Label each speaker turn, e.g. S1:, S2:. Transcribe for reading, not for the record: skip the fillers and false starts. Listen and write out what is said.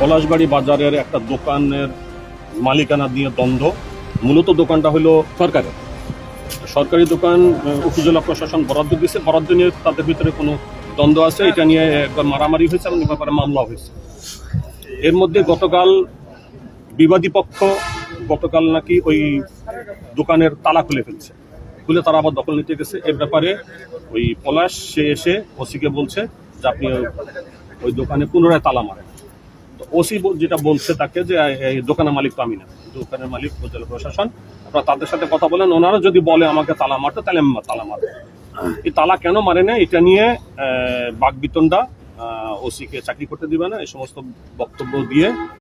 S1: পলাশবাড়ি বাজারের একটা দোকানের মালিকানা নিয়ে দ্বন্দ্ব। মূলত দোকানটা হলো সরকারি দোকান, উপজেলা প্রশাসন বরাদ্দ দিয়েছে, বরাদ্দ নিয়ে তাদের ভিতরে কোনো দ্বন্দ্ব আছে, এটা নিয়ে একবার মারামারি হয়েছে এবং এ ব্যাপারে মামলা হয়েছে। এর মধ্যে গতকাল বিবাদী পক্ষ নাকি ওই দোকানের তালা খুলে ফেলছে, খুলে তারা আবার দখল নিতে গেছে। এর ব্যাপারে ওই পলাশ সে এসে ওসিকে বলছে যে আপনি ওই দোকানে পুনরায় তালা মারেন। তো ওসি যেটা বলছে তাকে যে এই দোকানের মালিক তো আমি না, দোকানের মালিক উপজেলা প্রশাসন, আপনারা তাদের সাথে কথা বলেন, ওনারা যদি বলে আমাকে তালা মারতে তাহলে আমি তালা মারবো। এই তালা কেন মারে না এটা নিয়ে বাকবিতণ্ডা, ওসিকে চাকরি করতে দিবে না, এই সমস্ত বক্তব্য দিয়ে